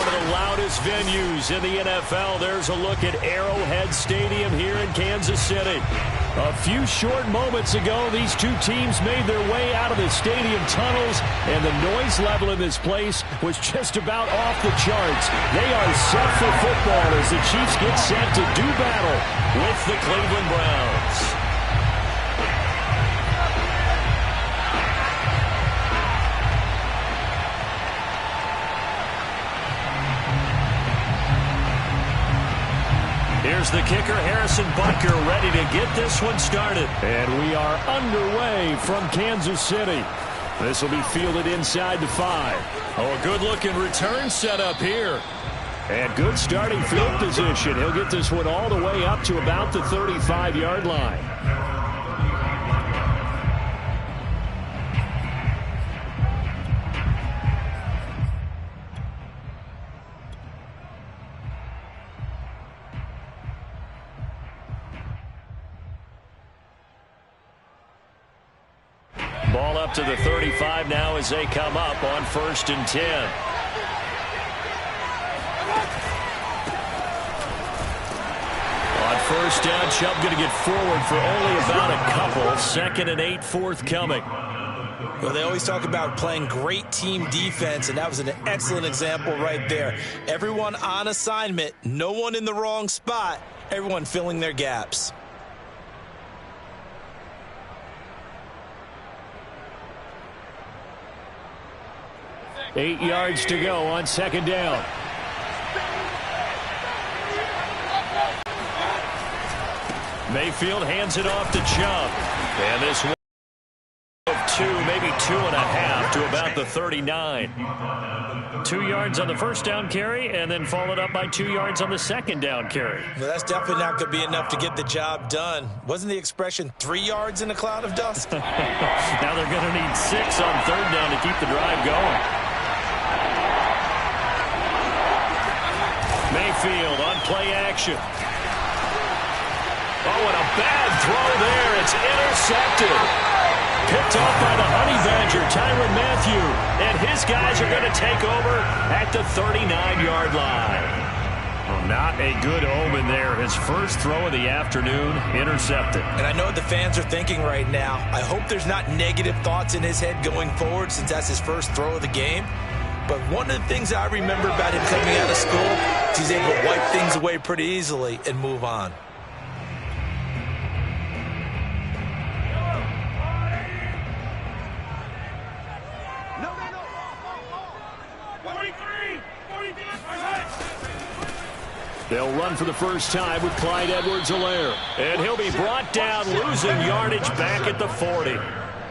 of the loudest venues in the NFL. There's a look at Arrowhead Stadium here in Kansas City. A few short moments ago, these two teams made their way out of the stadium tunnels, and the noise level in this place was just about off the charts. They are set for football as the Chiefs get set to do battle with the Cleveland Browns. Here's the kicker, Harrison Butker, ready to get this one started. And we are underway from Kansas City. This will be fielded inside the 5. Oh, a good-looking return set up here. And good starting field position. He'll get this one all the way up to about the 35-yard line. Ball up to the 35 now as they come up on 1st and 10. On 1st down, Chubb going to get forward for only about a couple. 2nd and 8 forthcoming. Well, they always talk about playing great team defense, and that was an excellent example right there. Everyone on assignment, no one in the wrong spot, everyone filling their gaps. Eight yards to go on 2nd down. Mayfield hands it off to Chubb. And this one of 2, maybe 2.5 to about the 39. 2 yards on the 1st down carry, and then followed up by 2 yards on the 2nd down carry. Well, that's definitely not going to be enough to get the job done. Wasn't the expression 3 yards in a cloud of dust? Now they're going to need 6 on 3rd down to keep the drive going. Mayfield on play action. Oh, and a bad throw there. It's intercepted. Picked off by the Honey Badger, Tyrann Mathieu. And his guys are going to take over at the 39-yard line. Well, not a good omen there. His first throw of the afternoon, intercepted. And I know what the fans are thinking right now. I hope there's not negative thoughts in his head going forward since that's his first throw of the game. But one of the things I remember about him coming out of school is he's able to wipe things away pretty easily and move on. They'll run for the first time with Clyde Edwards-Helaire. And he'll be brought down, losing yardage back at the 40.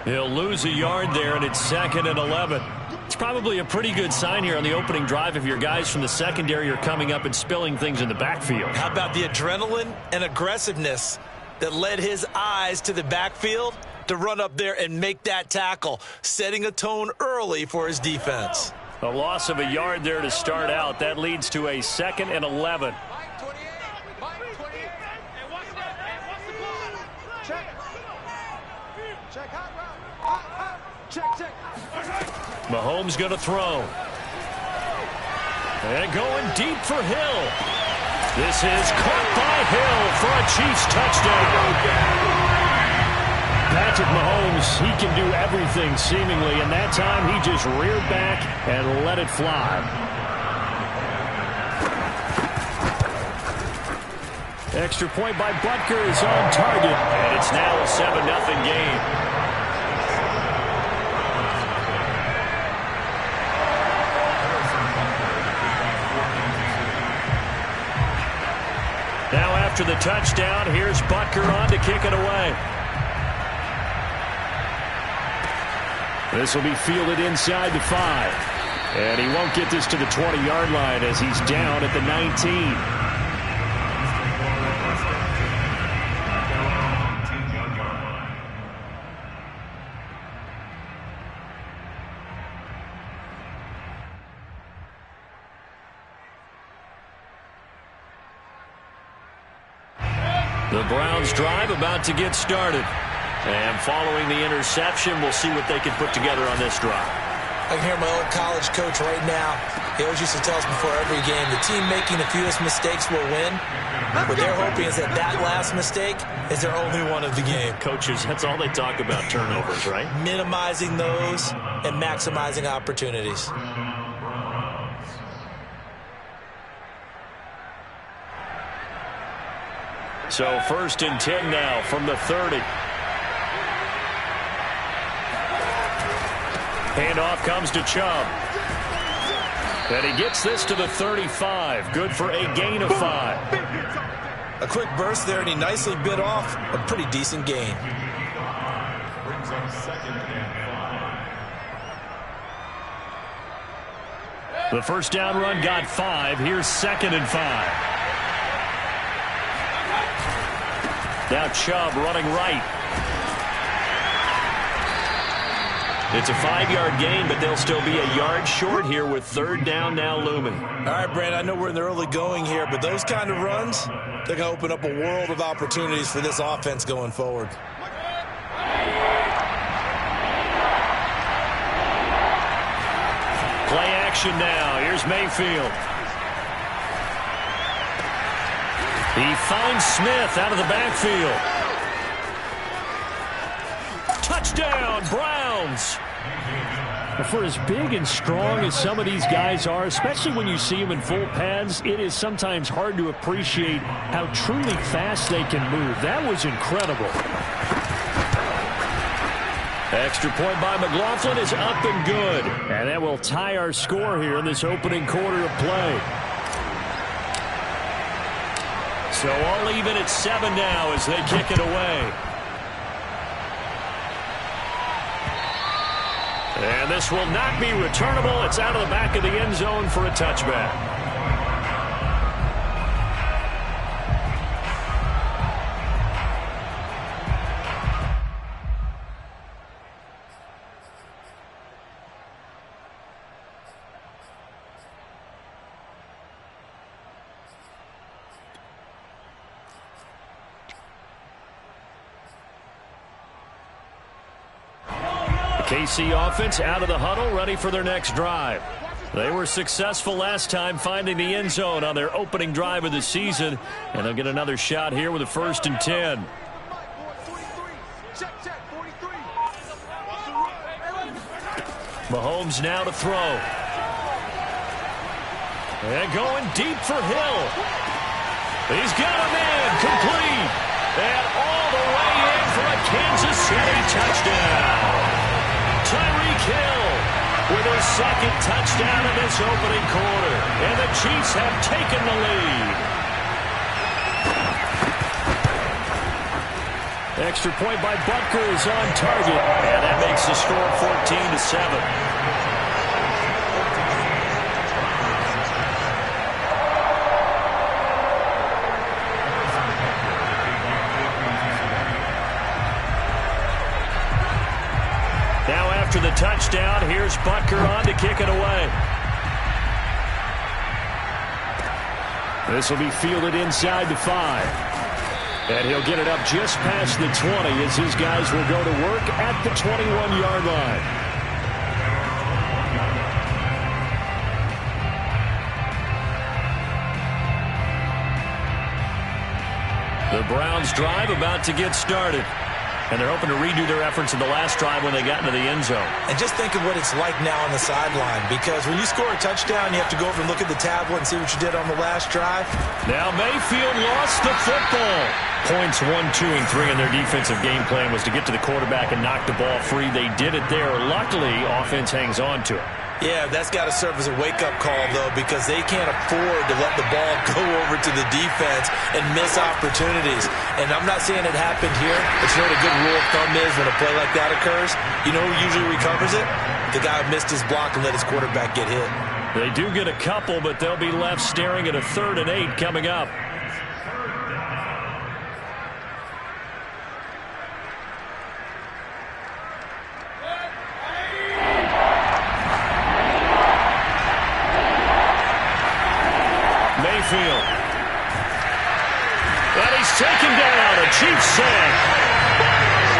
He'll lose a yard there, and it's 2nd and 11. It's probably a pretty good sign here on the opening drive if your guys from the secondary are coming up and spilling things in the backfield. How about the adrenaline and aggressiveness that led his eyes to the backfield to run up there and make that tackle, setting a tone early for his defense. A loss of a yard there to start out. That leads to a 2nd and 11. Mahomes going to throw. And going deep for Hill. This is caught by Hill for a Chiefs touchdown. Patrick Mahomes, he can do everything seemingly, and that time he just reared back and let it fly. Extra point by Butker is on target, and it's now a 7-0 game. Now after the touchdown, here's Butker on to kick it away. This will be fielded inside the 5. And he won't get this to the 20-yard line as he's down at the 19. The Browns drive about to get started. And following the interception, we'll see what they can put together on this drive. I can hear my old college coach right now. He always used to tell us before every game, the team making the fewest mistakes will win. What they're hoping is that last mistake is their only one of the game. Coaches, that's all they talk about, turnovers, right? Minimizing those and maximizing opportunities. So 1st and 10 now from the 30. Handoff comes to Chubb. And he gets this to the 35. Good for a gain of 5. A quick burst there, and he nicely bit off a pretty decent gain. The first down run got 5. Here's 2nd and 5. Now Chubb running right. It's a 5-yard gain, but they'll still be a yard short here with 3rd down now looming. All right, Brand, I know we're in the early going here, but those kind of runs, they're going to open up a world of opportunities for this offense going forward. Play action now. Here's Mayfield. He finds Smith out of the backfield. Touchdown, Browns. For as big and strong as some of these guys are, especially when you see them in full pads, it is sometimes hard to appreciate how truly fast they can move. That was incredible. Extra point by McLaughlin is up and good. And that will tie our score here in this opening quarter of play. So all even at 7 now as they kick it away. And this will not be returnable. It's out of the back of the end zone for a touchback. KC offense out of the huddle, ready for their next drive. They were successful last time finding the end zone on their opening drive of the season, and they'll get another shot here with a 1st and 10. Mahomes now to throw. And going deep for Hill. He's got a man complete. And all the way in for a Kansas City touchdown. Tyreek Hill with his 2nd touchdown in this opening quarter. And the Chiefs have taken the lead. Extra point by Butker is on target. And that makes the score 14-7. After the touchdown, here's Butker on to kick it away. This will be fielded inside the 5. And he'll get it up just past the 20 as his guys will go to work at the 21-yard line. The Browns drive about to get started. And they're hoping to redo their efforts in the last drive when they got into the end zone. And just think of what it's like now on the sideline, because when you score a touchdown, you have to go over and look at the tablet and see what you did on the last drive. Now Mayfield lost the football. Points 1, 2, and 3 in their defensive game plan was to get to the quarterback and knock the ball free. They did it there. Luckily, offense hangs on to it. Yeah, that's got to serve as a wake-up call, though, because they can't afford to let the ball go over to the defense and miss opportunities. And I'm not saying it happened here, but you know what a good rule of thumb is when a play like that occurs? You know who usually recovers it? The guy who missed his block and let his quarterback get hit. They do get a couple, but they'll be left staring at a 3rd and 8 coming up. Mayfield. And he's taken down. A Chiefs sack.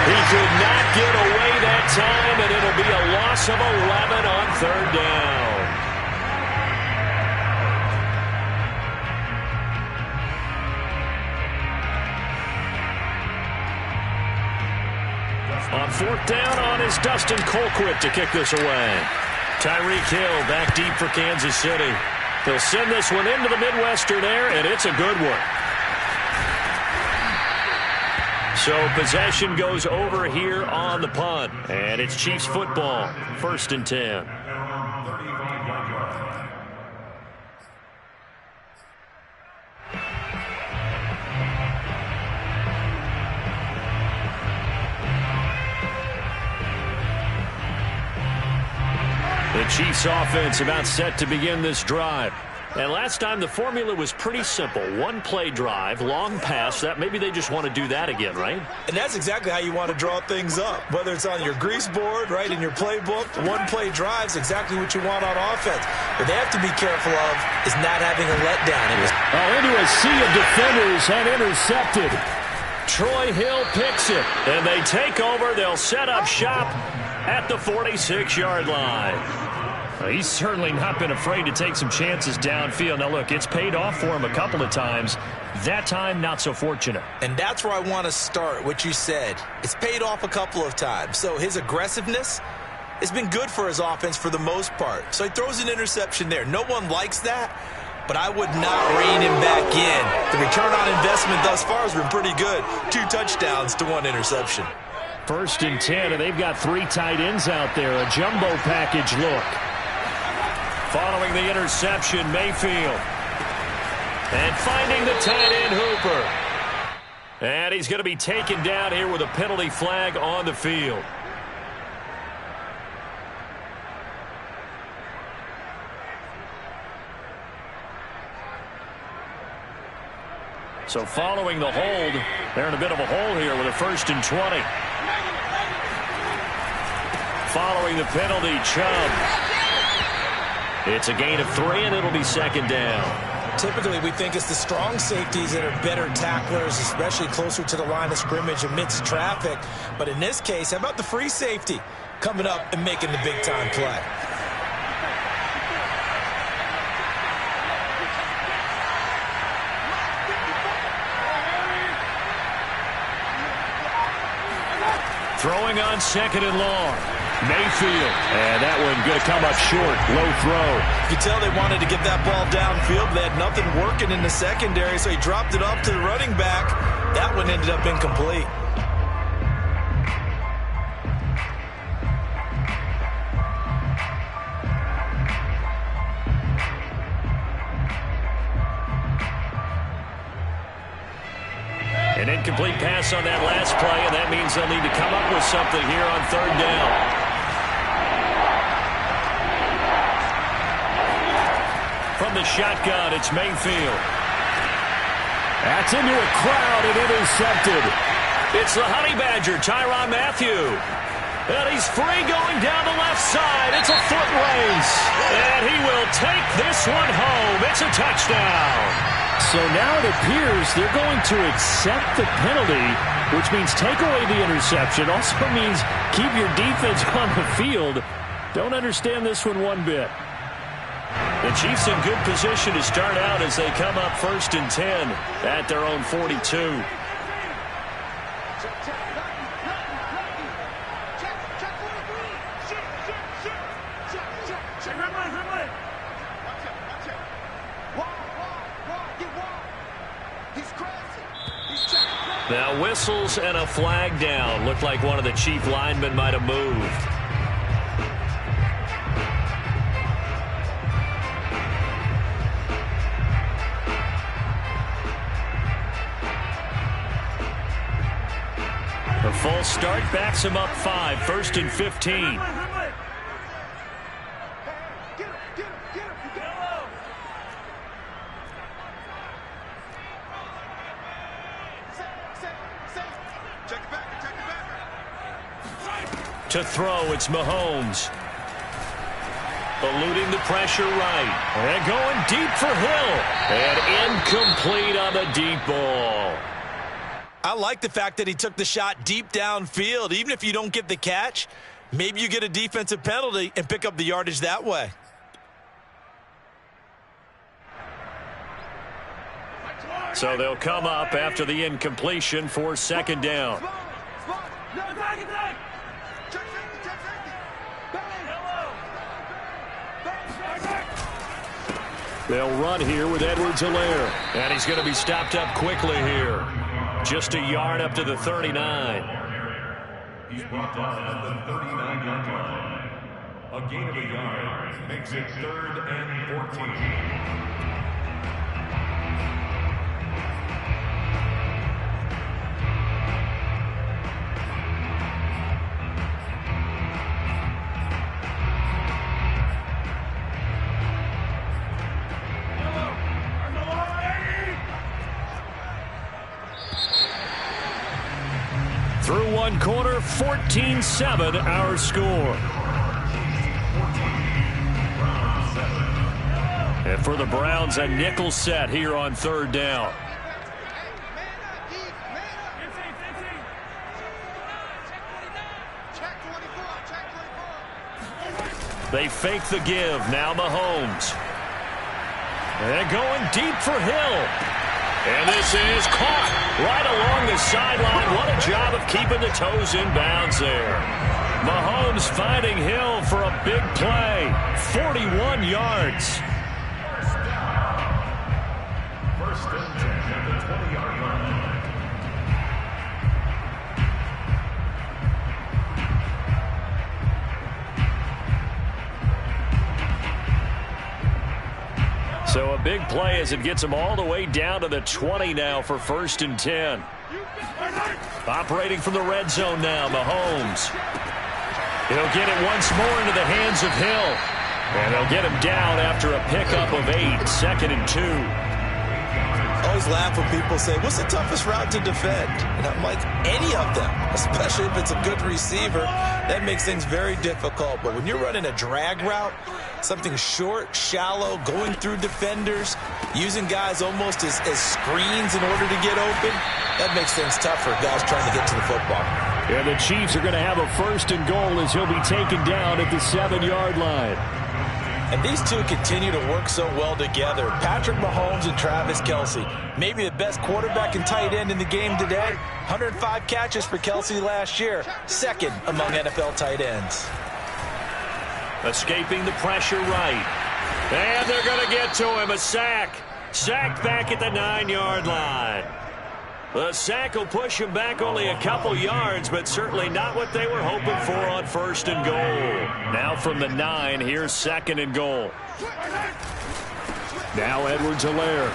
He could not get away that time, and it'll be a loss of 11 on third down. On fourth down on is Dustin Colquitt to kick this away. Tyreek Hill back deep for Kansas City. He'll send this one into the Midwestern air, and it's a good one. So possession goes over here on the punt. And it's Chiefs football, 1st and 10. The Chiefs offense about set to begin this drive. And last time the formula was pretty simple. One play drive, long pass. That maybe they just want to do that again, right? And that's exactly how you want to draw things up. Whether it's on your grease board, right, in your playbook, one play drive is exactly what you want on offense. What they have to be careful of is not having a letdown. Into a sea of defenders and intercepted. Troy Hill picks it. And they take over. They'll set up shop at the 46-yard line. He's certainly not been afraid to take some chances downfield. Now, look, it's paid off for him a couple of times. That time, not so fortunate. And that's where I want to start, what you said. It's paid off a couple of times. So his aggressiveness has been good for his offense for the most part. So he throws an interception there. No one likes that, but I would not rein him back in. The return on investment thus far has been pretty good. 2 touchdowns to 1 interception. 1st and 10, and they've got 3 tight ends out there. A jumbo package look. Following the interception, Mayfield. And finding the tight end, Hooper. And he's going to be taken down here with a penalty flag on the field. So following the hold, they're in a bit of a hole here with a 1st and 20. Following the penalty, Chubb. It's a gain of 3, and it'll be 2nd down. Typically, we think it's the strong safeties that are better tacklers, especially closer to the line of scrimmage amidst traffic. But in this case, how about the free safety coming up and making the big-time play? Throwing on 2nd and long. Mayfield. And that one going to come up short. Low throw. You can tell they wanted to get that ball downfield. They had nothing working in the secondary, so he dropped it off to the running back. That one ended up incomplete. An incomplete pass on that last play, and that means they'll need to come up with something here on 3rd down. From the shotgun, it's Mayfield. That's into a crowd and intercepted. It's the Honey Badger, Tyrann Mathieu. And he's free going down the left side. It's a foot race. And he will take this one home. It's a touchdown. So now it appears they're going to accept the penalty, which means take away the interception. Also means keep your defense on the field. Don't understand this one bit. The Chiefs in good position to start out as they come up 1st and 10 at their own 42. Now whistles and a flag down. Looked like one of the Chief linemen might have moved. The full start backs him up 5, 1st and 15. To throw, it's Mahomes. Eluding the pressure right. And going deep for Hill. And incomplete on the deep ball. I like the fact that he took the shot deep downfield. Even if you don't get the catch, maybe you get a defensive penalty and pick up the yardage that way. So they'll come up after the incompletion for second down. They'll run here with Edwards-Helaire. And he's going to be stopped up quickly here. Just a yard up to the 39. He's brought down at the 39-yard line. A gain of a yard makes it 3rd and 14. Through one quarter, 14-7 our score. And for the Browns, a nickel set here on third down. They fake the give. Now Mahomes. And going deep for Hill. And this is caught right along the sideline. What a job of keeping the toes in bounds there. Mahomes finding Hill for a big play. 41 yards. First and 10 at the 20-yard line. So a big play as it gets him all the way down to the 20 now for first and 10. Operating from the red zone now, Mahomes. He'll get it once more into the hands of Hill. And they'll get him down after a pickup of 8, second and 2. I always laugh when people say, what's the toughest route to defend? And I'm like, any of them, especially if it's a good receiver. That makes things very difficult. But when you're running a drag route, something short, shallow, going through defenders, using guys almost as screens in order to get open, that makes things tough for guys trying to get to the football. And the Chiefs are going to have a first and goal as he'll be taken down at the 7-yard line. And these two continue to work so well together. Patrick Mahomes and Travis Kelce. Maybe the best quarterback and tight end in the game today. 105 catches for Kelce last year. Second among NFL tight ends. Escaping the pressure right. And they're going to get to him. A sack. Sacked back at the 9-yard line. The sack will push him back only a couple yards, but certainly not what they were hoping for on first and goal. Now from the 9, here's second and goal. Now Edwards-Helaire.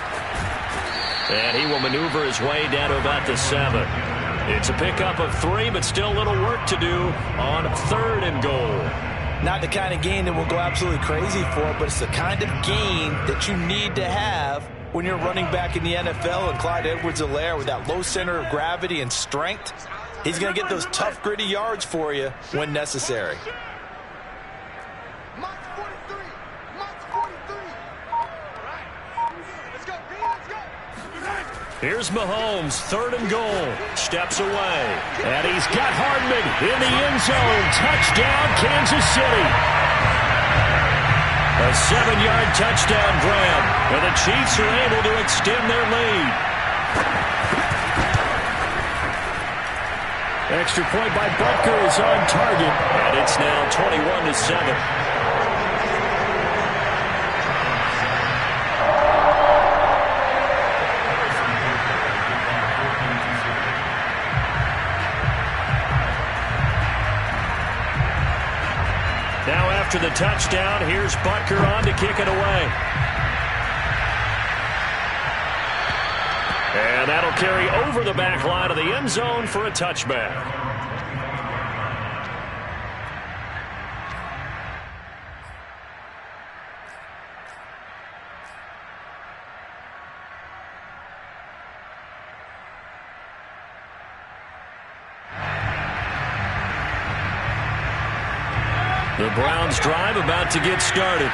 And he will maneuver his way down to about the 7. It's a pickup of 3, but still a little work to do on third and goal. Not the kind of gain that we'll go absolutely crazy for, but it's the kind of gain that you need to have when you're running back in the NFL. And Clyde Edwards-Helaire, with that low center of gravity and strength, he's going to get those tough, gritty yards for you when necessary. Here's Mahomes, third and goal. Steps away. And he's got Hardman in the end zone. Touchdown, Kansas City. A 7-yard touchdown grab. And the Chiefs are able to extend their lead. Extra point by Butker is on target. And it's now 21-7. Now after the touchdown, here's Butker on to kick it away. And that'll carry over the back line of the end zone for a touchback. The Browns drive about to get started.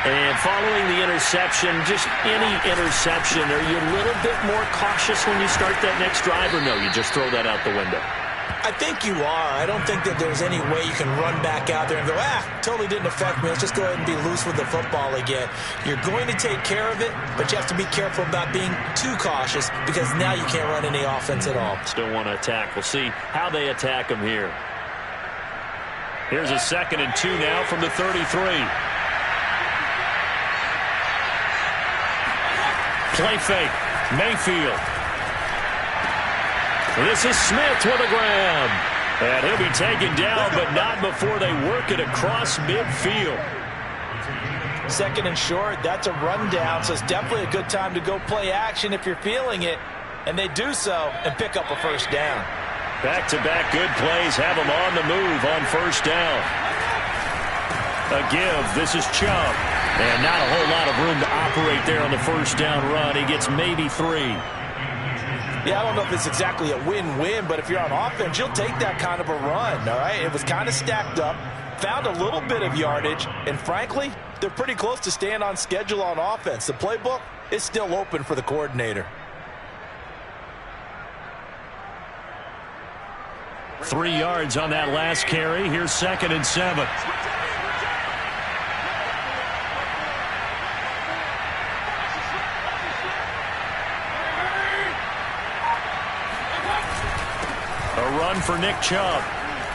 And following the interception, just any interception, are you a little bit more cautious when you start that next drive, or no, you just throw that out the window? I think you are. I don't think that there's any way you can run back out there and go, totally didn't affect me. Let's just go ahead and be loose with the football again. You're going to take care of it, but you have to be careful about being too cautious because now you can't run any offense at all. Still want to attack. We'll see how they attack them here. Here's a 2nd and 2 now from the 33. Play fake. Mayfield. This is Smith with a grab. And he'll be taken down, but not before they work it across midfield. 2nd and short, that's a rundown, so it's definitely a good time to go play action if you're feeling it. And they do so and pick up a 1st down. Back-to-back good plays have them on the move on 1st down. A give. This is Chubb. And not a whole lot of room to operate there on the 1st down run. He gets maybe 3. Yeah, I don't know if it's exactly a win-win, but if you're on offense, you'll take that kind of a run, all right? It was kind of stacked up, found a little bit of yardage, and frankly, they're pretty close to staying on schedule on offense. The playbook is still open for the coordinator. 3 yards on that last carry. Here's 2nd and 7. A run for Nick Chubb.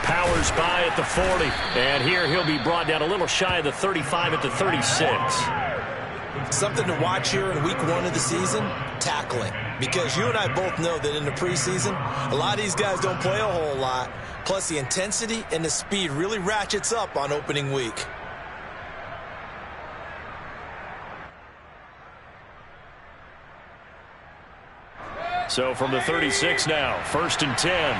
Powers by at the 40. And here he'll be brought down a little shy of the 35 at the 36. Something to watch here in week 1 of the season, tackling. Because you and I both know that in the preseason, a lot of these guys don't play a whole lot. Plus, the intensity and the speed really ratchets up on opening week. So from the 36 now, 1st and 10.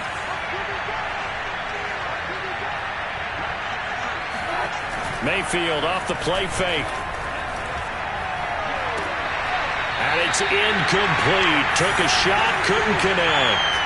Mayfield off the play fake. And it's incomplete. Took a shot, couldn't connect.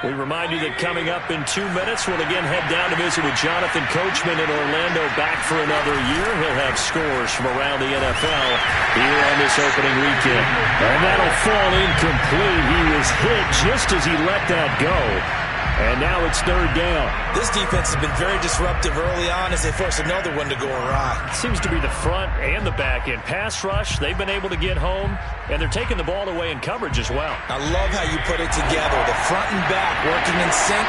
We remind you that coming up in 2 minutes, we'll again head down to visit with Jonathan Coachman in Orlando, back for another year. He'll have scores from around the NFL here on this opening weekend. And that'll fall incomplete. He was hit just as he let that go. And now it's 3rd down. This defense has been very disruptive early on as they force another one to go awry. Seems to be the front and the back end. Pass rush, they've been able to get home, and they're taking the ball away in coverage as well. I love how you put it together. The front and back working in sync,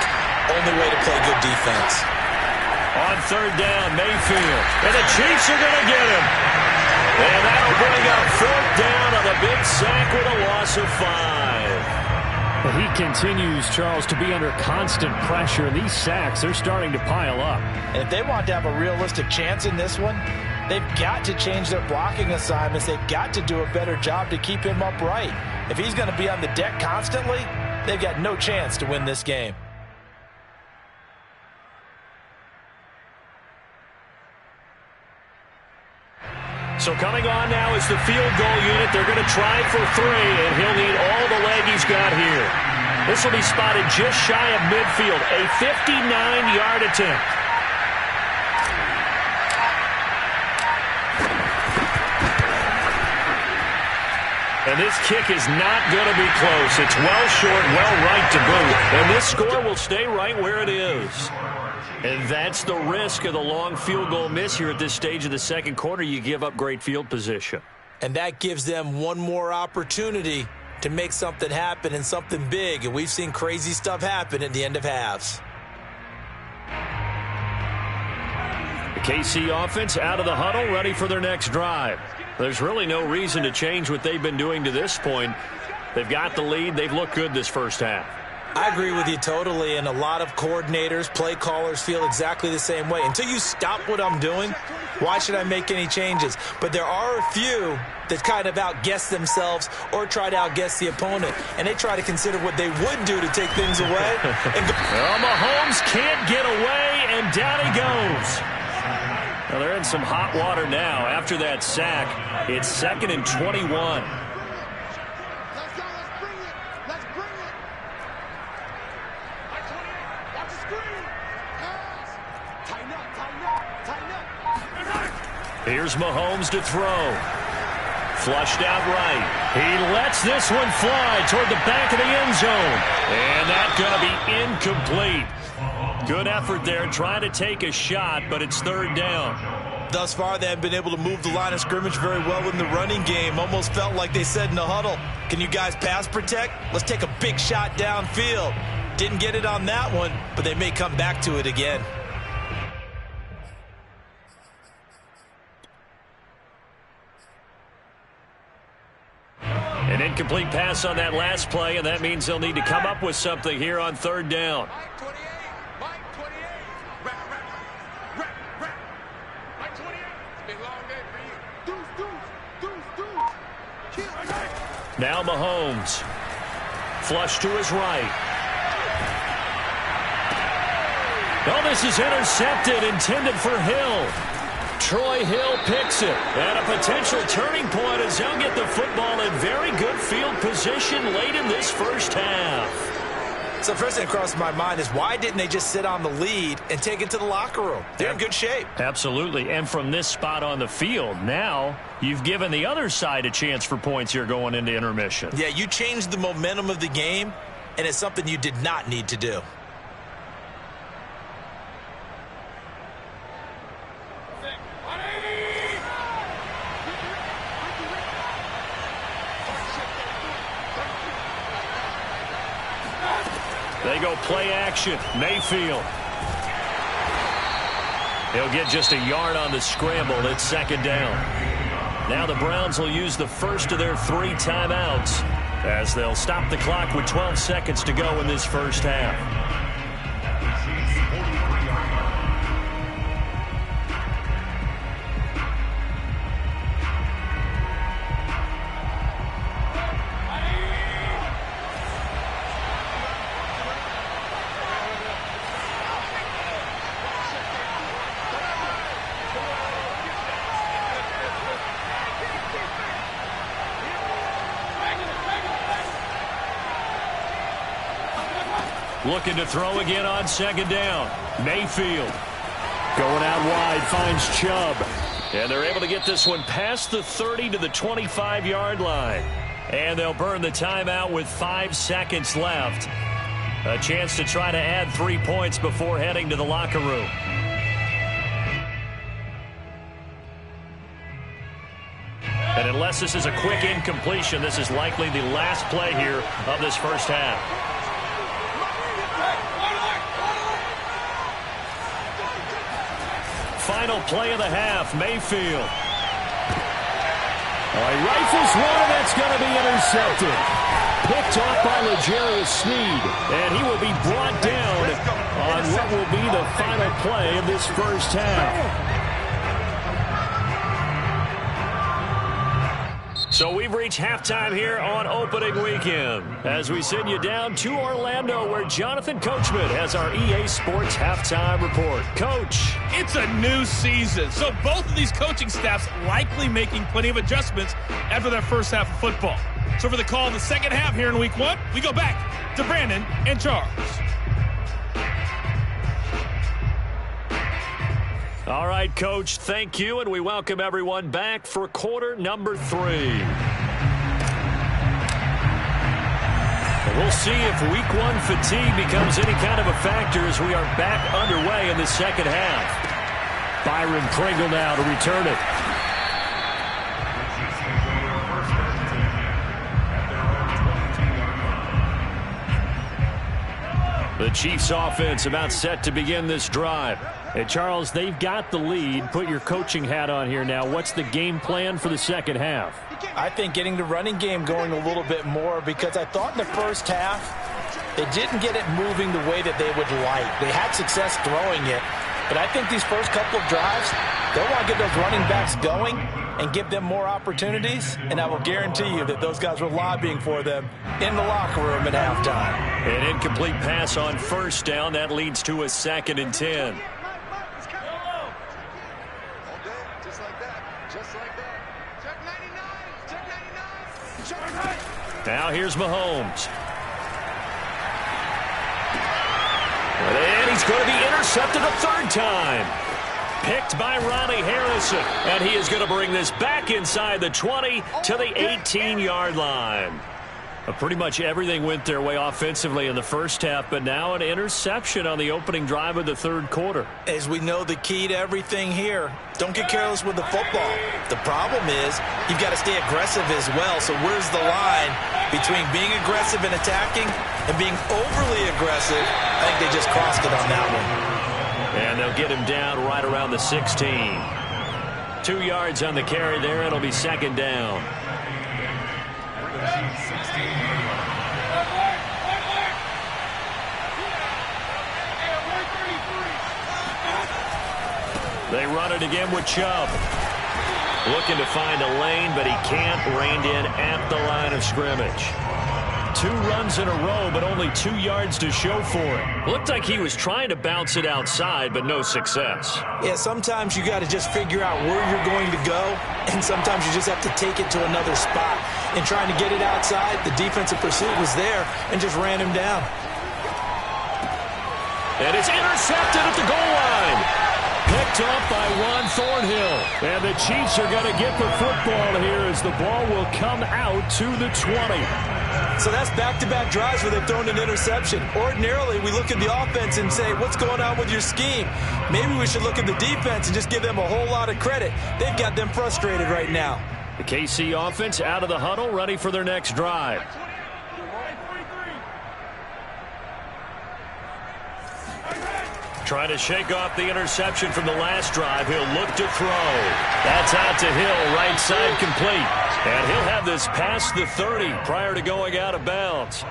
only way to play good defense. On 3rd down, Mayfield. And the Chiefs are going to get him. And that'll bring up 4th down on the big sack with a loss of 5. He continues, Charles, to be under constant pressure. These sacks, they're starting to pile up. And if they want to have a realistic chance in this one, they've got to change their blocking assignments. They've got to do a better job to keep him upright. If he's going to be on the deck constantly, they've got no chance to win this game. So coming on now is the field goal unit. They're going to try for 3, and he'll need all the leg he's got here. This will be spotted just shy of midfield, a 59-yard attempt. And this kick is not going to be close. It's well short, well right to boot. And this score will stay right where it is. And that's the risk of the long field goal miss here at this stage of the 2nd quarter. You give up great field position. And that gives them one more opportunity to make something happen and something big. And we've seen crazy stuff happen at the end of halves. The KC offense out of the huddle, ready for their next drive. There's really no reason to change what they've been doing to this point. They've got the lead. They've looked good this first half. I agree with you totally, and a lot of coordinators, play callers feel exactly the same way. Until you stop what I'm doing, why should I make any changes? But there are a few that kind of outguess themselves or try to outguess the opponent, and they try to consider what they would do to take things away. And well, Mahomes can't get away, and down he goes. Well, they're in some hot water now. After that sack, it's 2nd and 21. Let's go. Let's bring it. Let's bring it. Like 28. Watch the screen. Pass. Tighten up. Tighten up. Tighten up. Here's Mahomes to throw. Flushed out right. He lets this one fly toward the back of the end zone. And that's going to be incomplete. Good effort there trying to take a shot, but it's 3rd down. Thus far, they have been able to move the line of scrimmage very well in the running game. Almost felt like they said in the huddle, can you guys pass protect? Let's take a big shot downfield. Didn't get it on that one, but they may come back to it again. An incomplete pass on that last play, and that means they'll need to come up with something here on 3rd down. Mike 28. Mike 28. Rap. Mike 28. It's been a long day for you. Deuce. Kill. Now Mahomes. Flush to his right. Oh, this is intercepted, intended for Hill. Troy Hill picks it. And a potential turning point as they'll get the football in very good field position late in this first half. So first thing that crossed my mind is why didn't they just sit on the lead and take it to the locker room? They're in good shape. Absolutely. And from this spot on the field, now you've given the other side a chance for points here going into intermission. Yeah, you changed the momentum of the game, and it's something you did not need to do. They go play action. Mayfield. He'll get just a yard on the scramble. It's 2nd down. Now the Browns will use the first of their 3 timeouts as they'll stop the clock with 12 seconds to go in this first half. Looking to throw again on 2nd down. Mayfield going out wide, finds Chubb. And they're able to get this one past the 30 to the 25-yard line. And they'll burn the timeout with 5 seconds left. A chance to try to add 3 points before heading to the locker room. And unless this is a quick incompletion, this is likely the last play here of this first half. Final play of the half, Mayfield. He rifles one, and that's going to be intercepted. Picked off by L'Jarius Sneed, and he will be brought down on what will be the final play of this first half. So we've reached halftime here on opening weekend as we send you down to Orlando where Jonathan Coachman has our EA Sports halftime report. Coach. It's a new season, so both of these coaching staffs likely making plenty of adjustments after their first half of football. So for the call of the second half here in week 1, we go back to Brandon and Charles. All right, Coach, thank you, and we welcome everyone back for quarter number 3. We'll see if week 1 fatigue becomes any kind of a factor as we are back underway in the second half. Byron Pringle now to return it. The Chiefs offense about set to begin this drive. Hey, Charles, they've got the lead. Put your coaching hat on here now. What's the game plan for the second half? I think getting the running game going a little bit more because I thought in the first half they didn't get it moving the way that they would like. They had success throwing it, but I think these first couple of drives, they'll want to get those running backs going and give them more opportunities, and I will guarantee you that those guys were lobbying for them in the locker room at halftime. An incomplete pass on first down. That leads to a 2nd and 10. Now here's Mahomes. And he's going to be intercepted a third time. Picked by Ronnie Harrison. And he is going to bring this back inside the 20 to the 18-yard line. Pretty much everything went their way offensively in the first half, but now an interception on the opening drive of the third quarter. As we know, the key to everything here, don't get careless with the football. The problem is you've got to stay aggressive as well. So where's the line between being aggressive and attacking and being overly aggressive? I think they just crossed it on that one. And they'll get him down right around the 16. 2 yards on the carry there. It'll be second down. They run it again with Chubb. Looking to find a lane, but he can't. Reined in at the line of scrimmage. 2 runs in a row, but only 2 yards to show for it. Looked like he was trying to bounce it outside, but no success. Yeah, sometimes you got to just figure out where you're going to go, and sometimes you just have to take it to another spot. And trying to get it outside, the defensive pursuit was there and just ran him down. And it's intercepted at the goal line. Picked up by Ron Thornhill. And the Chiefs are going to get the football here as the ball will come out to the 20. So that's back-to-back drives where they've thrown an interception. Ordinarily, we look at the offense and say, what's going on with your scheme? Maybe we should look at the defense and just give them a whole lot of credit. They've got them frustrated right now. The KC offense out of the huddle, ready for their next drive. Trying to shake off the interception from the last drive. He'll look to throw. That's out to Hill, right side complete. And he'll have this past the 30 prior to going out of bounds.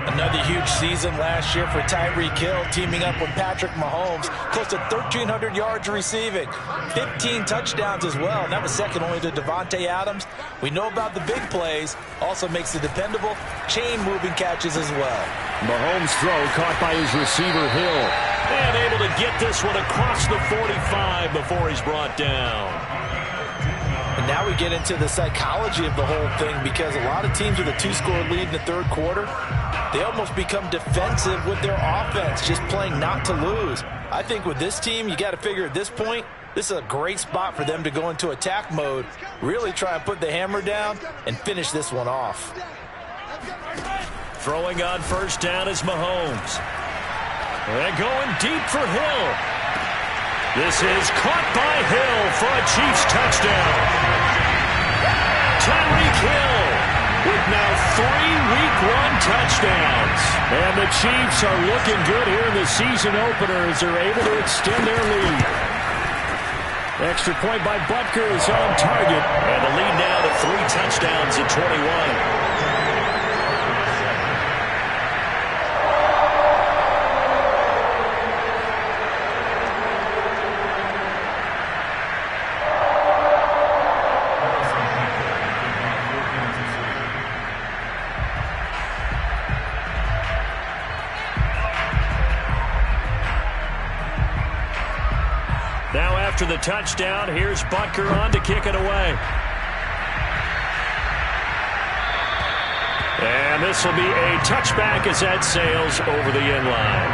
Another huge season last year for Tyreek Hill, teaming up with Patrick Mahomes. Close to 1,300 yards receiving. 15 touchdowns as well, and that was second only to Devontae Adams. We know about the big plays. Also makes the dependable chain-moving catches as well. Mahomes' throw caught by his receiver, Hill. And able to get this one across the 45 before he's brought down. And now we get into the psychology of the whole thing, because a lot of teams with a 2-score lead in the third quarter, they almost become defensive with their offense, just playing not to lose. I think with this team, you got to figure at this point, this is a great spot for them to go into attack mode, really try and put the hammer down and finish this one off. Throwing on first down is Mahomes. And going deep for Hill. This is caught by Hill for a Chiefs touchdown. Tyreek Hill with now 3 Week 1 touchdowns. And the Chiefs are looking good here in the season opener as they're able to extend their lead. Extra point by Butker is on target. And the lead now to 3 touchdowns at 21. After the touchdown, here's Butker on to kick it away. And this will be a touchback as that sails over the end line.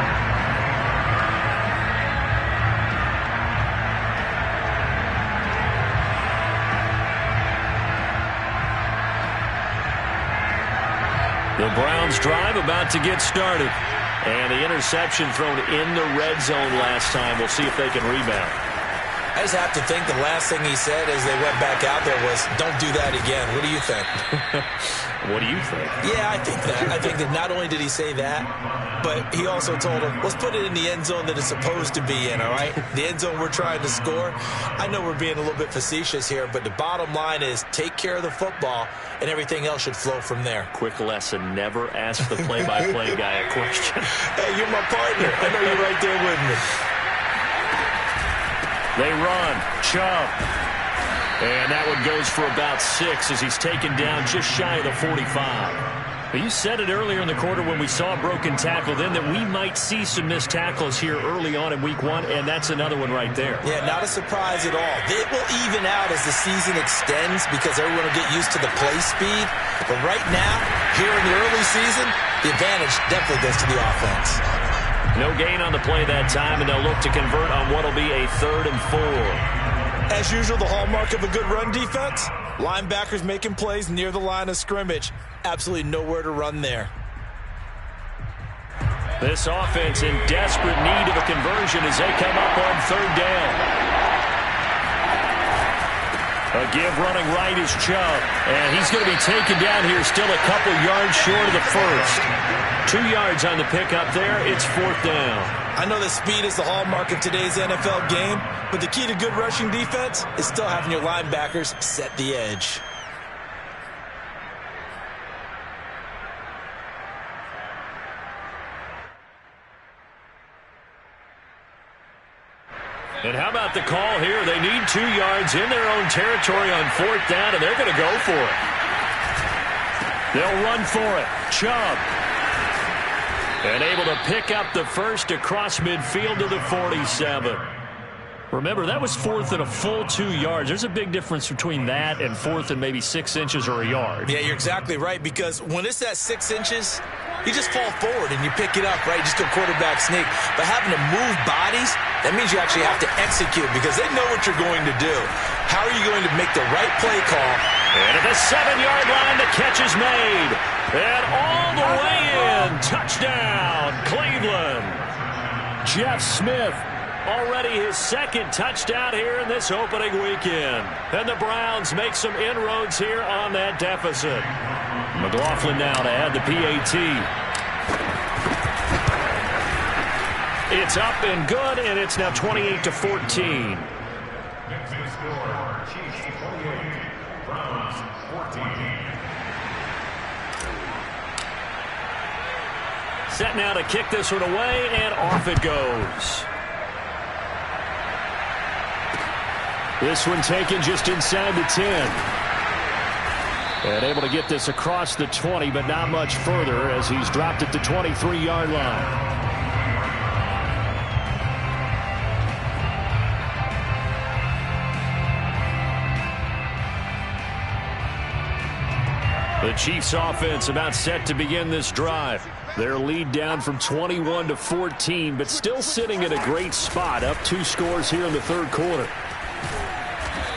The Browns drive about to get started. And the interception thrown in the red zone last time. We'll see if they can rebound. I just have to think the last thing he said as they went back out there was, don't do that again. What do you think? What do you think? Yeah, I think that. I think that not only did he say that, but he also told him, let's put it in the end zone that it's supposed to be in, all right? The end zone we're trying to score. I know we're being a little bit facetious here, but the bottom line is take care of the football, and everything else should flow from there. Quick lesson, never ask the play-by-play guy a question. Hey, you're my partner. I know you're right there with me. They run. Chubb. And that one goes for about 6 as he's taken down just shy of the 45. You said it earlier in the quarter when we saw a broken tackle then that we might see some missed tackles here early on in week 1, and that's another one right there. Yeah, not a surprise at all. It will even out as the season extends because everyone will get used to the play speed. But right now, here in the early season, the advantage definitely goes to the offense. No gain on the play that time, and they'll look to convert on what will be a 3rd and 4. As usual, the hallmark of a good run defense, linebackers making plays near the line of scrimmage. Absolutely nowhere to run there. This offense in desperate need of a conversion as they come up on 3rd down. A give running right is Chubb, and he's going to be taken down here still a couple yards short of the first. 2 yards on the pickup there. It's 4th down. I know that speed is the hallmark of today's NFL game, but the key to good rushing defense is still having your linebackers set the edge. And how about the call here? They need 2 yards in their own territory on 4th down, and they're going to go for it. They'll run for it. Chubb. And able to pick up the first across midfield to the 47. Remember, that was 4th and a full 2 yards. There's a big difference between that and 4th and maybe 6 inches or a yard. Yeah, you're exactly right, because when it's at 6 inches, you just fall forward and you pick it up, right? Just do a quarterback sneak. But having to move bodies, that means you actually have to execute because they know what you're going to do. How are you going to make the right play call? And at the 7-yard line, the catch is made. And all the way in. Touchdown, Cleveland. Jeff Smith, already his 2nd touchdown here in this opening weekend. And the Browns make some inroads here on that deficit. McLaughlin now to add the PAT. It's up and good, and it's now 28-14. Next score, Chiefs 28, Browns 14. Set now to kick this one away, and off it goes. This one taken just inside the 10. And able to get this across the 20, but not much further as he's dropped at the 23-yard line. The Chiefs offense about set to begin this drive. Their lead down from 21-14, but still sitting at a great spot, up 2 scores here in the 3rd quarter.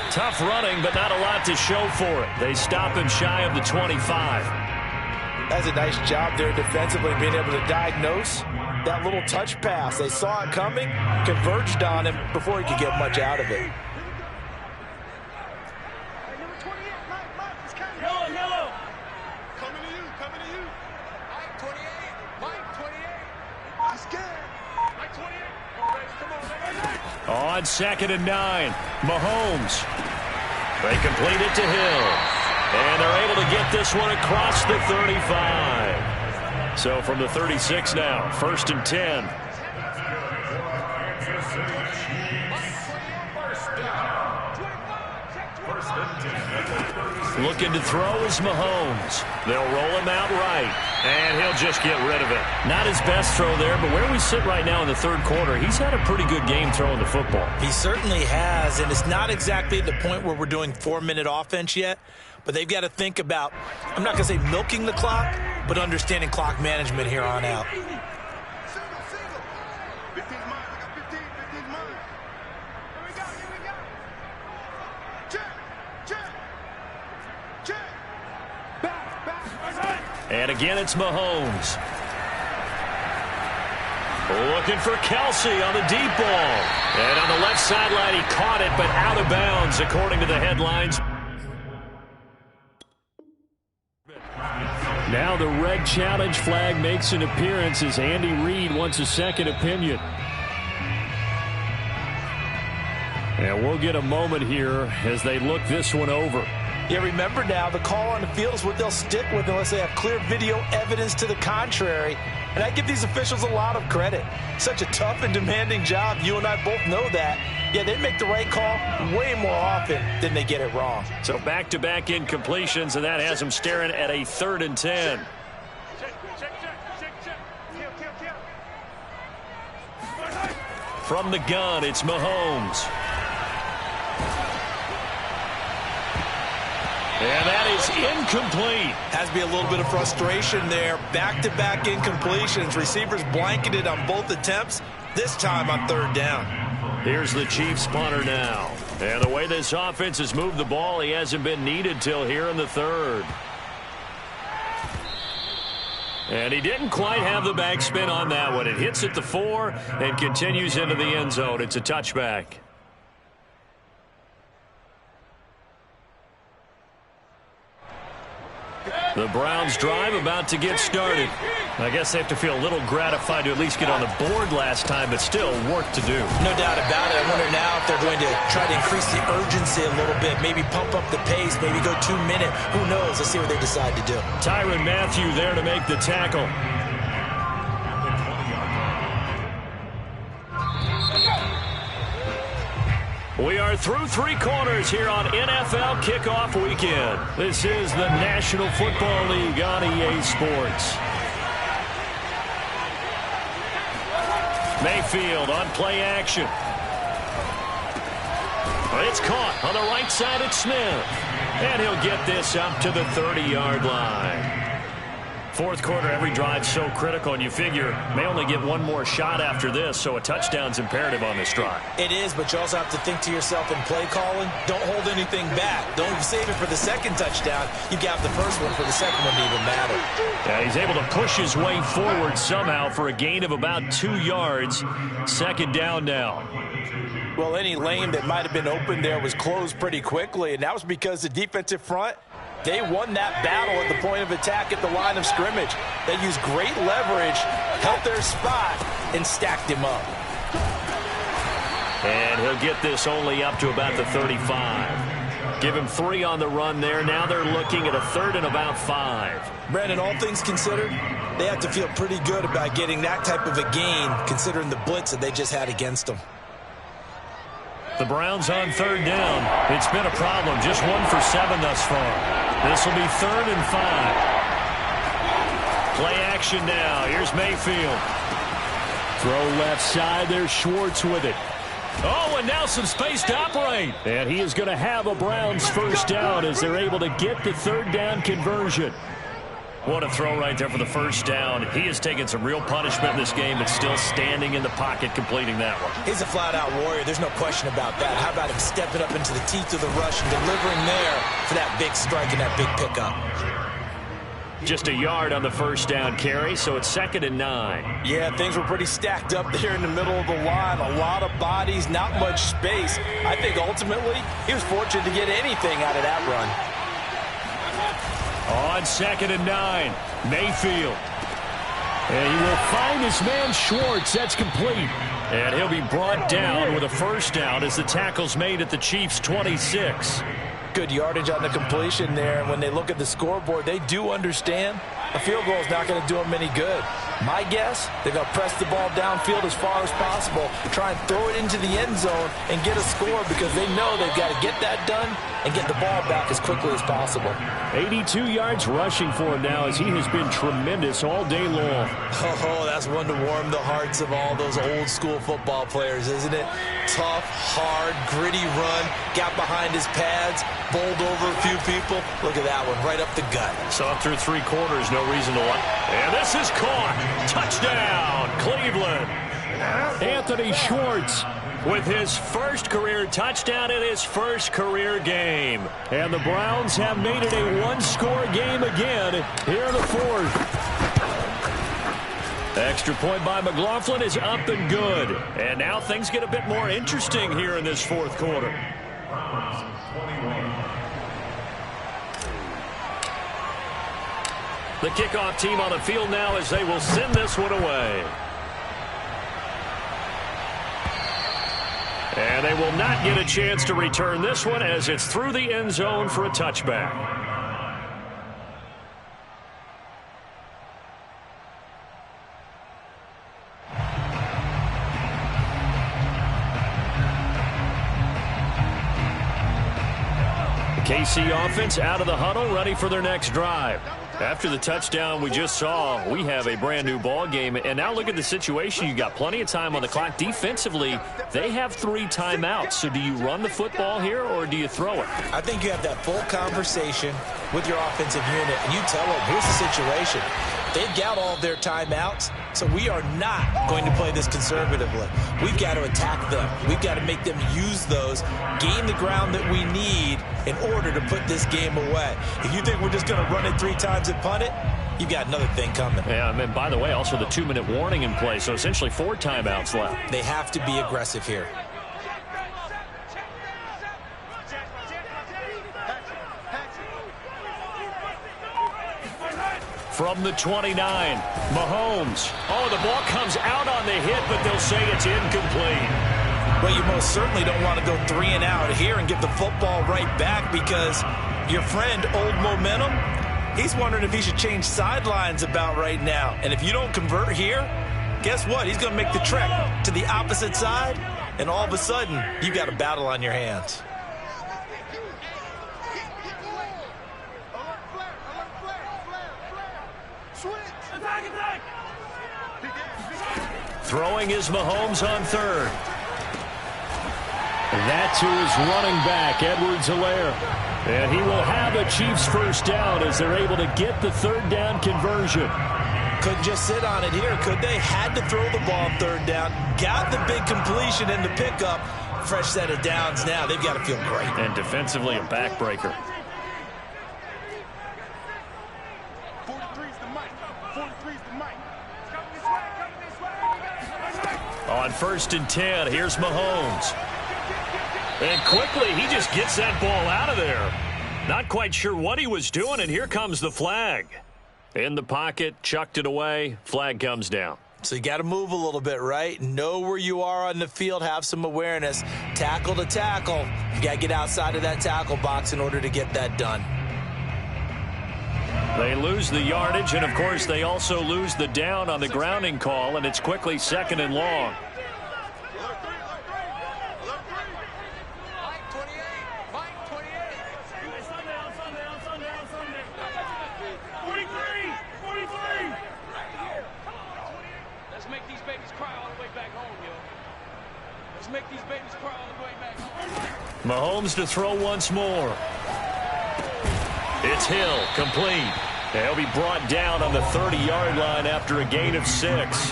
Tough running, but not a lot to show for it. They stop him shy of the 25. That's a nice job there defensively, being able to diagnose that little touch pass. They saw it coming, converged on him before he could get much out of it. On 2nd and 9, Mahomes. They complete it to Hill. And they're able to get this one across the 35. So from the 36 now, 1st and 10. Looking to throw is Mahomes. They'll roll him out right, and he'll just get rid of it. Not his best throw there, but where we sit right now in the 3rd quarter, he's had a pretty good game throwing the football. He certainly has, and it's not exactly the point where we're doing 4-minute offense yet, but they've got to think about, I'm not going to say milking the clock, but understanding clock management here on out. And again, it's Mahomes. Looking for Kelsey on the deep ball. And on the left sideline, he caught it, but out of bounds, according to the headlines. Now the red challenge flag makes an appearance as Andy Reid wants a second opinion. And we'll get a moment here as they look this one over. Yeah, remember now, the call on the field is what they'll stick with unless they have clear video evidence to the contrary. And I give these officials a lot of credit. Such a tough and demanding job. You and I both know that. Yeah, they make the right call way more often than they get it wrong. So back-to-back incompletions, and that has them staring at a 3rd and 10. From the gun, it's Mahomes. And that is incomplete. Has to be a little bit of frustration there. Back-to-back incompletions. Receivers blanketed on both attempts, this time on third down. Here's the Chiefs punter now. And the way this offense has moved the ball, he hasn't been needed till here in the third. And he didn't quite have the backspin on that one. It hits at the 4 and continues into the end zone. It's a touchback. The Browns drive about to get started. I guess they have to feel a little gratified to at least get on the board last time, but still work to do. No doubt about it. I wonder now if they're going to try to increase the urgency a little bit, maybe pump up the pace, maybe go 2 minute. Who knows? Let's see what they decide to do. Tyrann Mathieu there to make the tackle. We are through 3 quarters here on NFL Kickoff Weekend. This is the National Football League on EA Sports. Mayfield on play action. It's caught on the right side at Smith. And he'll get this up to the 30-yard line. Fourth quarter, every drive so critical, and you figure may only get one more shot after this, so a touchdown's imperative on this drive. It is, but you also have to think to yourself in play calling, don't hold anything back. Don't save it for the second touchdown. You got the first one for the second one to even matter. Yeah, he's able to push his way forward somehow for a gain of about 2 yards. Second down now. Well, any lane that might have been open there was closed pretty quickly, and that was because the defensive front, they won that battle at the point of attack at the line of scrimmage. They used great leverage, held their spot, and stacked him up. And he'll get this only up to about the 35. Give him 3 on the run there. Now they're looking at a 3rd and about 5. Brandon, all things considered, they have to feel pretty good about getting that type of a gain, considering the blitz that they just had against them. The Browns on 3rd down. It's been a problem. Just 1 for 7 thus far. This will be 3rd and 5. Play action now. Here's Mayfield. Throw left side. There's Schwartz with it. Oh, and now some space to operate. And he is going to have a Browns first down as they're able to get the 3rd down conversion. What a throw right there for the first down. He has taken some real punishment in this game, but still standing in the pocket completing that one. He's a flat-out warrior. There's no question about that. How about him stepping up into the teeth of the rush and delivering there for that big strike and that big pickup? Just a yard on the first down carry, so it's 2nd and 9. Yeah, things were pretty stacked up there in the middle of the line. A lot of bodies, not much space. I think ultimately he was fortunate to get anything out of that run. On 2nd and 9, Mayfield. And he will find his man Schwartz. That's complete. And he'll be brought down with a first down as the tackle's made at the Chiefs' 26. Good yardage on the completion there. And when they look at the scoreboard, they do understand a field goal is not going to do them any good. My guess, they're going to press the ball downfield as far as possible, try and throw it into the end zone and get a score because they know they've got to get that done and get the ball back as quickly as possible. 82 yards rushing for him now as he has been tremendous all day long. Oh, that's one to warm the hearts of all those old school football players, isn't it? Tough, hard, gritty run, got behind his pads, bowled over a few people. Look at that one, right up the gut. So up through 3 quarters, no reason to lie. And this is caught. Touchdown, Cleveland. Anthony Schwartz with his first career touchdown in his first career game. And the Browns have made it a 1-score game again here in the 4th. Extra point by McLaughlin is up and good. And now things get a bit more interesting here in this 4th quarter. The kickoff team on the field now as they will send this one away. And they will not get a chance to return this one as it's through the end zone for a touchback. The KC offense out of the huddle, ready for their next drive. After the touchdown we just saw, we have a brand new ball game. And now look at the situation. You got plenty of time on the clock. Defensively, they have 3 timeouts. So do you run the football here or do you throw it? I think you have that full conversation with your offensive unit, and you tell them, here's the situation. They've got all of their timeouts, so we are not going to play this conservatively. We've got to attack them. We've got to make them use those, gain the ground that we need in order to put this game away. If you think we're just going to run it 3 times and punt it, you've got another thing coming. Yeah, and by the way, also the 2-minute warning in play, so essentially 4 timeouts left. They have to be aggressive here. From the 29, Mahomes. Oh, the ball comes out on the hit, but they'll say it's incomplete. Well, you most certainly don't want to go 3 and out here and give the football right back, because your friend, Old Momentum, he's wondering if he should change sidelines about right now. And if you don't convert here, guess what? He's going to make the trek to the opposite side, and all of a sudden, you've got a battle on your hands. Throwing is Mahomes on 3rd. That's who is running back, Edwards-Helaire. And he will have a Chiefs first down as they're able to get the 3rd down conversion. Couldn't just sit on it here, could they? Had to throw the ball 3rd down. Got the big completion in the pickup. Fresh set of downs now. They've got to feel great. And defensively, a backbreaker. 43's the mic. 43's the mic. On 1st and 10, here's Mahomes. And quickly, he just gets that ball out of there. Not quite sure what he was doing, and here comes the flag. In the pocket, chucked it away, flag comes down. So you got to move a little bit, right? Know where you are on the field, have some awareness. Tackle to tackle. You got to get outside of that tackle box in order to get that done. They lose the yardage, and of course they also lose the down on the grounding call, and it's quickly 2nd and long. Let's make these babies cry all the way back home, yo. Let's make these babies cry all the way back home. Mahomes to throw once more. It's Hill, complete. He'll be brought down on the 30-yard line after a gain of 6.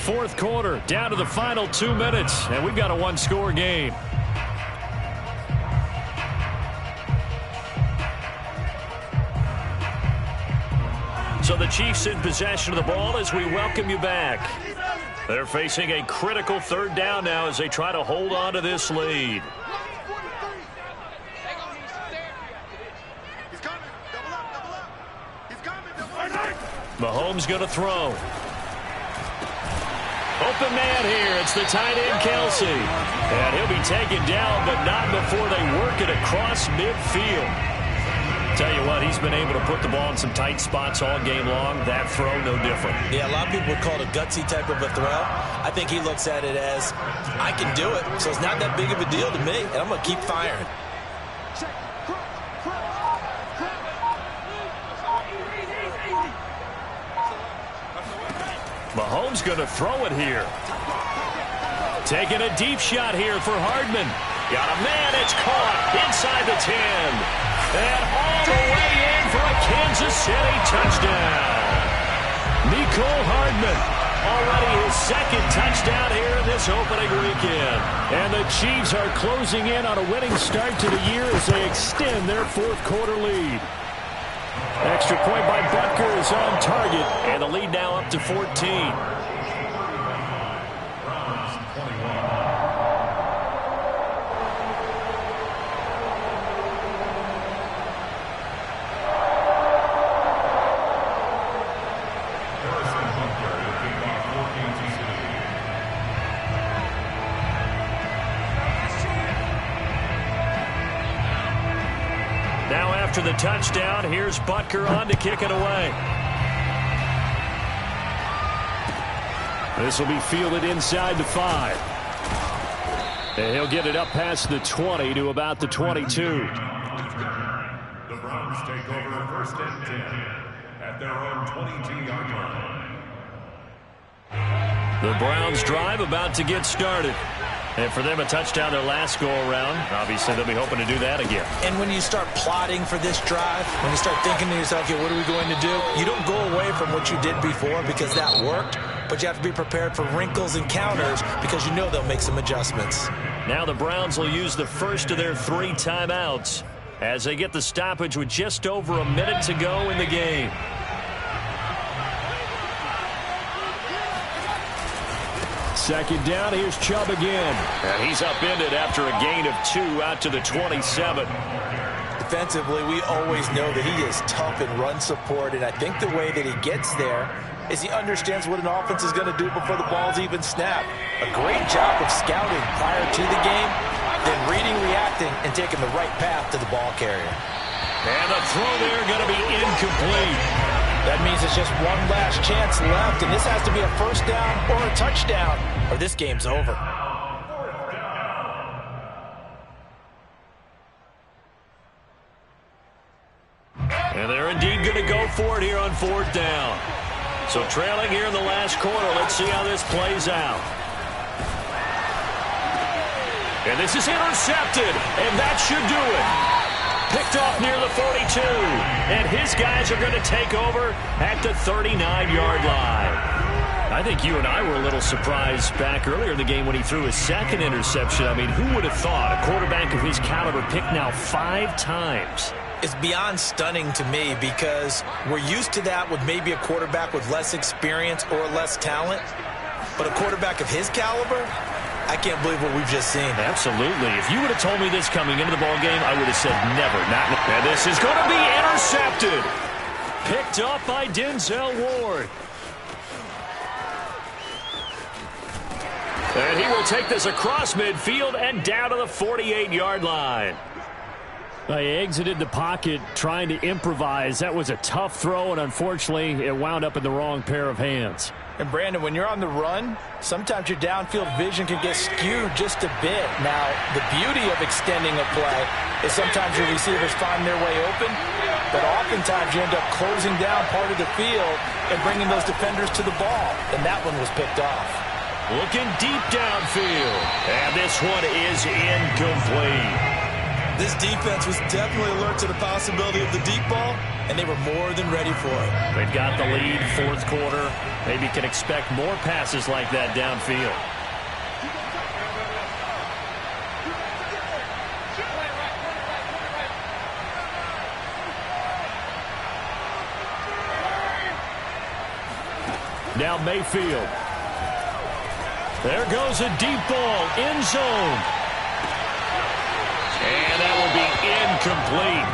4th quarter, down to the final 2 minutes, and we've got a 1-score game. So the Chiefs in possession of the ball as we welcome you back. They're facing a critical 3rd down now as they try to hold on to this lead. Mahomes going to throw. Open man here. It's the tight end, Kelsey. And he'll be taken down, but not before they work it across midfield. Tell you what, he's been able to put the ball in some tight spots all game long. That throw, no different. Yeah, a lot of people would call it a gutsy type of a throw. I think he looks at it as, I can do it, so it's not that big of a deal to me, and I'm going to keep firing. Mahomes going to throw it here. Taking a deep shot here for Hardman. Got a man, it's caught inside the 10. And all the way in for a Kansas City touchdown. Mecole Hardman, already his 2nd touchdown here in this opening weekend. And the Chiefs are closing in on a winning start to the year as they extend their 4th quarter lead. Extra point by Butker is on target, and the lead now up to 14. Now after the touchdown, here's Butker on to kick it away. This will be fielded inside the 5. And he'll get it up past the 20 to about the 22. The Browns take over 1st and 10. at their own 22-yard line. The Browns drive about to get started. And for them, a touchdown their last go-around. Obviously, they'll be hoping to do that again. And when you start plotting for this drive, when you start thinking to yourself, okay, what are we going to do? You don't go away from what you did before because that worked, but you have to be prepared for wrinkles and counters because you know they'll make some adjustments. Now the Browns will use the first of their 3 timeouts as they get the stoppage with just over a minute to go in the game. Second down, here's Chubb again. And he's upended after a gain of 2 out to the 27. Defensively, we always know that he is tough in run support, and I think the way that he gets there is he understands what an offense is going to do before the ball's even snapped. A great job of scouting prior to the game, then reading, reacting, and taking the right path to the ball carrier. And the throw there going to be incomplete. That means it's just one last chance left, and this has to be a first down or a touchdown, or this game's over. And they're indeed going to go for it here on 4th down. So trailing here in the last quarter, let's see how this plays out. And this is intercepted, and that should do it. Picked off near the 42, and his guys are going to take over at the 39-yard line. I think you and I were a little surprised back earlier in the game when he threw his second interception. I mean, who would have thought a quarterback of his caliber picked now 5 times? It's beyond stunning to me because we're used to that with maybe a quarterback with less experience or less talent. But a quarterback of his caliber, I can't believe what we've just seen. Absolutely. If you would have told me this coming into the ball game, I would have said never. Not. And this is going to be intercepted. Picked up by Denzel Ward. And he will take this across midfield and down to the 48-yard line. He exited the pocket trying to improvise. That was a tough throw, and unfortunately, it wound up in the wrong pair of hands. And, Brandon, when you're on the run, sometimes your downfield vision can get skewed just a bit. Now, the beauty of extending a play is sometimes your receivers find their way open, but oftentimes you end up closing down part of the field and bringing those defenders to the ball, and that one was picked off. Looking deep downfield, and this one is incomplete. This defense was definitely alert to the possibility of the deep ball, and they were more than ready for it. They've got the lead, 4th quarter. Maybe can expect more passes like that downfield. Now Mayfield. There goes a deep ball, end zone. And that will be incomplete.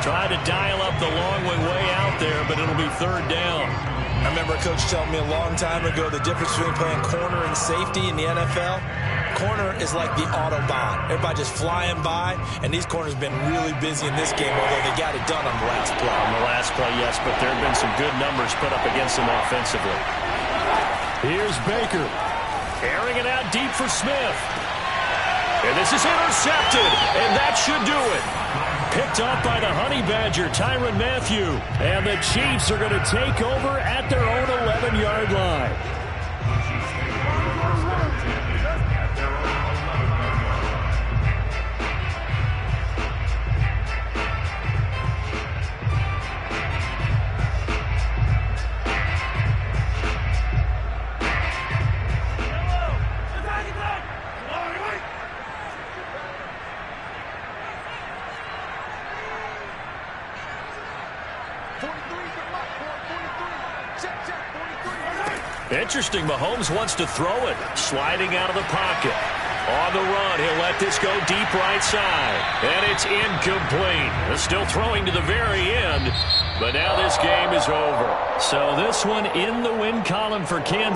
Try to dial up the long way out there, but it'll be 3rd down. I remember a coach telling me a long time ago the difference between playing corner and safety in the NFL. Corner is like the Autobahn. Everybody just flying by, and these corners have been really busy in this game, although they got it done on the last play. On the last play, yes, but there have been some good numbers put up against them offensively. Here's Baker. Airing it out deep for Smith. And this is intercepted, and that should do it. Picked off by the Honey Badger, Tyrann Mathieu. And the Chiefs are going to take over at their own 11-yard line. Interesting, Mahomes wants to throw it, sliding out of the pocket. On the run, he'll let this go deep right side. And it's incomplete. They're still throwing to the very end, but now this game is over. So this one in the win column for Kansas.